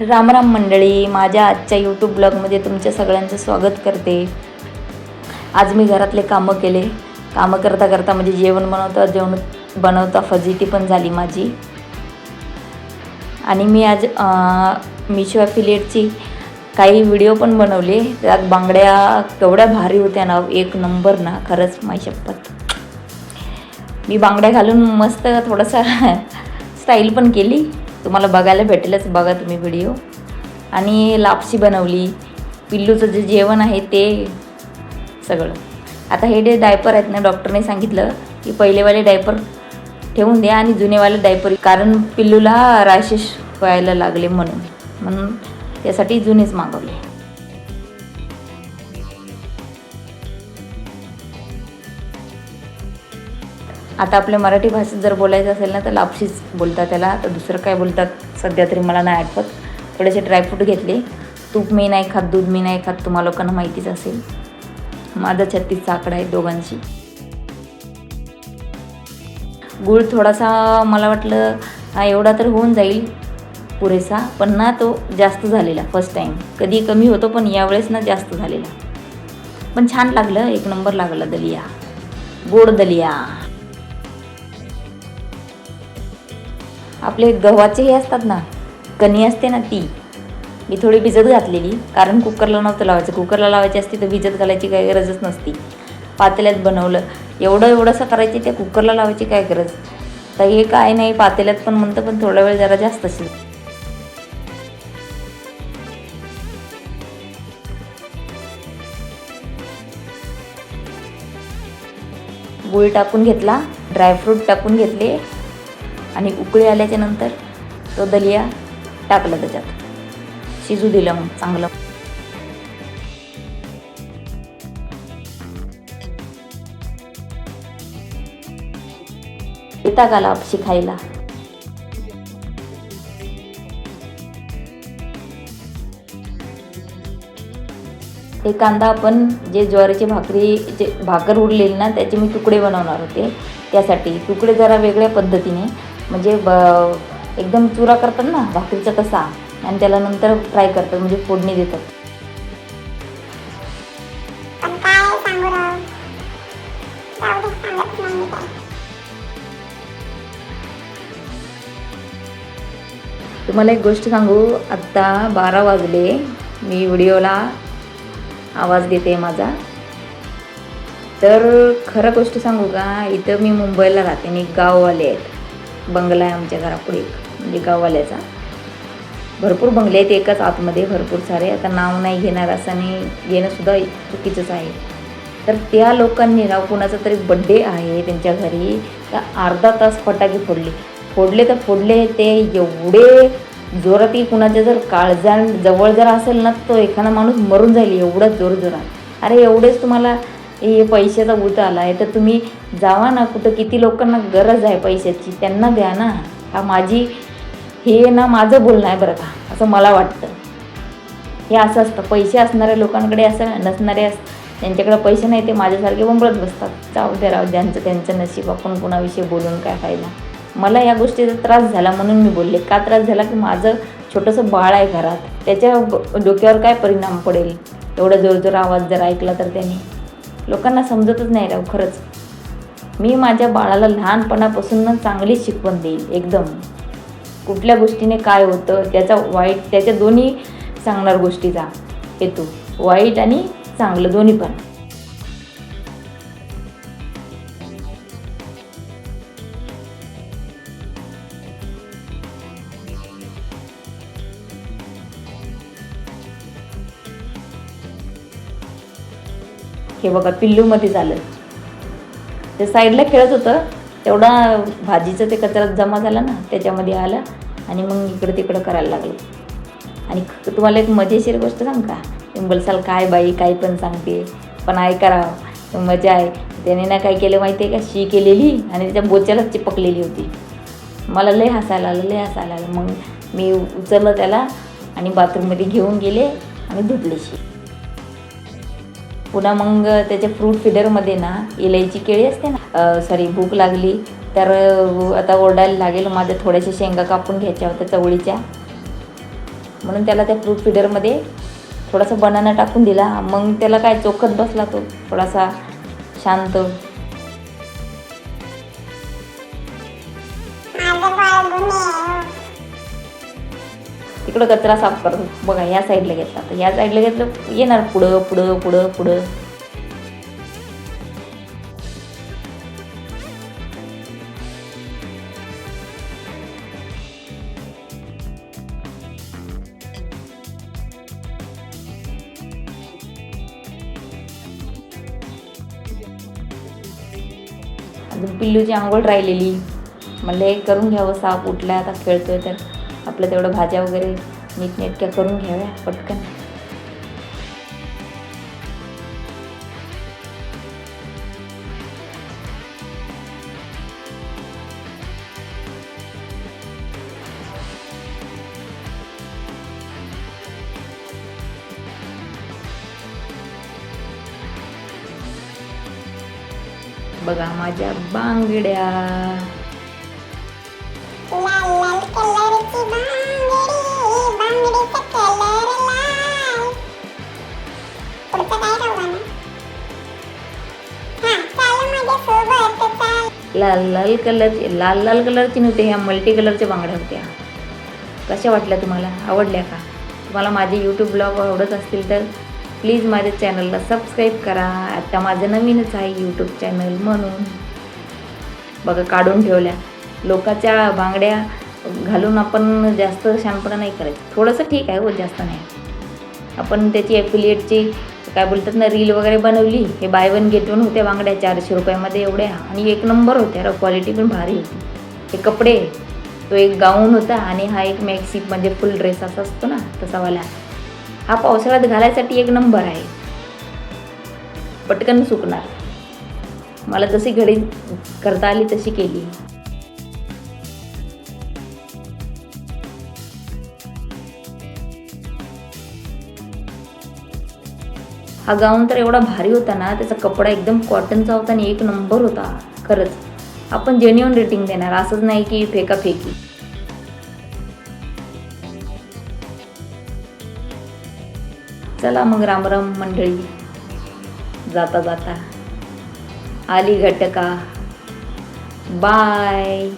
राम राम मंडळी, माझ्या आजच्या यूट्यूब ब्लॉगमध्ये तुमच्या सगळ्यांचं स्वागत करते. आज मी घरातले कामं केले. कामं करता करता म्हणजे जेवण बनवता फजिती पण झाली माझी. आणि मी आज मिशो ॲफिलिएटची काही व्हिडिओ पण बनवले. त्यात बांगड्या केवढ्या भारी होत्या ना, एक नंबर ना, खरंच माझी शपथ. मी बांगड्या घालून मस्त थोडासा स्टाईल पण केली, तुम्हाला बघायला भेटेलच, बघा तुम्ही व्हिडिओ. आणि लापशी बनवली, पिल्लूचं जे जेवण आहे ते सगळं. आता हे जे डायपर आहेत ना, डॉक्टरने सांगितलं की पहिलेवाले डायपर ठेवून द्या आणि जुनेवाले डायपर, कारण पिल्लूला रॅशेस व्हायला लागले म्हणून त्यासाठी जुनेच मागवले. आता आपल्या मराठी भाषेत जर बोलायचं असेल ना तर लापशीच बोलतात त्याला, तर दुसरं काय बोलतात सध्या तरी मला नाही आठवत. थोडेसे ड्रायफ्रूट घेतले. तूप मी नाही खात, दूध मी नाही खात, तुम्हाला लोकांना माहितीच असेल. माझा 36चा आकडा आहे दोघांशी. गूळ थोडासा मला वाटलं हा एवढा तर होऊन जाईल पुरेसा, पण ना तो जास्त झालेला. फर्स्ट टाईम कधी कमी होतो, पण यावेळेस ना जास्त झालेला. पण छान लागलं, एक नंबर लागलं. दलिया, गोड दलिया. आपले गव्हाचे हे असतात ना, कणी असते ना, ती मी थोडी भिजत घातलेली, कारण कुकरला नव्हतं लावायचं. कुकरला लावायची असती तर भिजत घालायची काही गरजच नसती. पातेल्यात बनवलं, एवढंसं करायचे, त्या कुकरला लावायची काय गरज. तर हे काय नाही, पातेल्यात पण म्हणतं, पण थोडा वेळ जरा जास्त असेल. गूळ टाकून घेतला, ड्रायफ्रूट टाकून घेतले आणि उकळी आल्याच्या नंतर तो दलिया टाकला, त्याच्यात शिजू दिलं. मग चांगलं येता का लापशी खायला. हे कांदा आपण जे ज्वारीची भाकर उरलेली ना, त्याचे मी तुकडे बनवणार होते. त्यासाठी तुकडे जरा वेगळ्या पद्धतीने, म्हणजे एकदम चुरा करतात ना भाकरीचा तसा, आणि त्याला नंतर फ्राय करतात, म्हणजे फोडणी देतात. तुम्हाला एक गोष्ट सांगू, आत्ता 12 वाजले. मी व्हिडिओला आवाज देते माझा. तर खरं गोष्ट सांगू का, इथं मी मुंबईला राहते आणि गाववाले आहेत. बंगला आहे आमच्या घरापुढे, म्हणजे गाववाल्याचा. भरपूर बंगले आहेत एकाच आतमध्ये, भरपूर सारे. आता नाव नाही घेणार, असं आणि घेणंसुद्धा चुकीचंच आहे. तर त्या लोकांनी ना, कुणाचा तरी बड्डे आहे त्यांच्या घरी, तर अर्धा तास फटाके फोडले. ते एवढे जोरात की कुणाच्या जर काळजान जवळ जर असेल ना, तो एखादा माणूस मरून जाईल, एवढं जोरात. अरे एवढेच तुम्हाला हे पैशाचा उलट आला आहे, तर तुम्ही जावा ना कुठं, किती लोकांना गरज आहे पैशाची, त्यांना द्या ना. हे ना माझं बोलणं आहे बरं का, असं मला वाटतं. हे असं असतं, पैसे असणाऱ्या लोकांकडे असं, नसणारे त्यांच्याकडे पैसे नाही, ते माझ्यासारखे बोंबळत बसतात. जाऊ द्या, राहू द्या, त्यांचं नशीब, आपण कुणाविषयी बोलून काय फायदा. मला या गोष्टीचा त्रास झाला म्हणून मी बोलले. का त्रास झाला की माझं छोटंसं बाळ आहे घरात, त्याच्या डोक्यावर काय परिणाम पडेल एवढा जोर आवाज जर ऐकला तर. त्याने लोकांना समजतच नाही राव, खरंच. मी माझ्या बाळाला लहानपणापासून चांगली शिकवण देईल एकदम. कुठल्या गोष्टीने काय होतं, त्याचा वाईट, त्याच्या दोन्ही सांगणार गोष्टीचा हेतू, वाईट आणि चांगलं दोन्ही पण. हे बघा, पिल्लूमध्ये झालं. ते साईडला खेळत होतं, तेवढा भाजीचं ते कचरा जमा झाला ना, त्याच्यामध्ये आलं आणि मग इकडं तिकडं करायला लागलं. आणि तुम्हाला एक मजेशीर गोष्ट सांग का, तुम्ही बोलसाल काय बाई काही पण सांगते, पण ऐका राव, मजा आहे. त्याने ना काय केलं माहिती आहे का, शी केलेली आणि त्याच्या बोच्यालाच चिपकलेली होती. मला लय हसायला आलं. मग मी उचललं त्याला आणि बाथरूममध्ये घेऊन गेले आणि धुतले शी. पुन्हा मग त्याच्या फ्रूट फिडरमध्ये ना इलायची केळी असते ना, भूक लागली तर आता ओरडायला लागेल. माझ्या थोड्याशा शेंगा कापून घ्यायच्या होत्या चवळीच्या, म्हणून त्याला त्या फ्रूट फिडरमध्ये थोडासा बनाना टाकून दिला. मग त्याला काय चोखत बसला तो थोडासा शांत. तिकडं कचरा साफ करतो बघा. ह्या साईडला घेतला तर ह्या साईडला घेतलं येणार पुढं पुढं पुढं पुढं. अजून पिल्लूची आंघोळ राहिलेली. म्हणलं हे करून घ्यावं, साप उठला आता खेळतोय तर आपलं तेवढं भाज्या वगैरे नीटनेटक्या करून घ्याव्या पटकन. बघा माझ्या बांगड्या. लाल लाल कलरची बांगडीचा कलर लाल. पुढचं काय राहू ना? हां, चाल माझ्यासोबत चाल. लाल लाल कलरची नव्हते, ह्या मल्टी कलरच्या बांगड्या होत्या. कशा वाटल्या तुम्हाला? आवडल्या का? तुम्हाला माझे यूट्यूब ब्लॉग आवडत असतील तर प्लीज माझ्या चॅनलला सबस्क्राईब करा. आता माझं नवीनच आहे यूट्यूब चॅनल म्हणून. बघा काढून ठेवल्या. लोकांच्या बांगड्या घालून आपण जास्त शहाणपणा नाही करायचं. थोडंसं ठीक आहे हो, जास्त नाही. आपण त्याची ॲफिलिएटची काय बोलतात ना रील वगैरे बनवली. हे बाय वन गेट वन होत्या बांगड्या 400 रुपयामध्ये एवढ्या, आणि एक नंबर होत्या. क्वालिटी पण भारी होती. हे कपडे, तो एक गाऊन होता आणि हा एक मॅक्सी म्हणजे फुल ड्रेस असा असतो ना तसावाला. हा पावसाळ्यात घालायसाठी एक नंबर आहे. पटकन सुकणार. मला जशी घडी करता आली तशी केली. हा गाऊन तर एवढा भारी होता ना, त्याचा कपडा एकदम कॉटनचा होता आणि एक नंबर होता. खरंच आपण जेन्युइन रेटिंग देणार, असंच नाही की फेकाफेकी. चला मग राम राम मंडळी. जाता जाता आली घटका. बाय.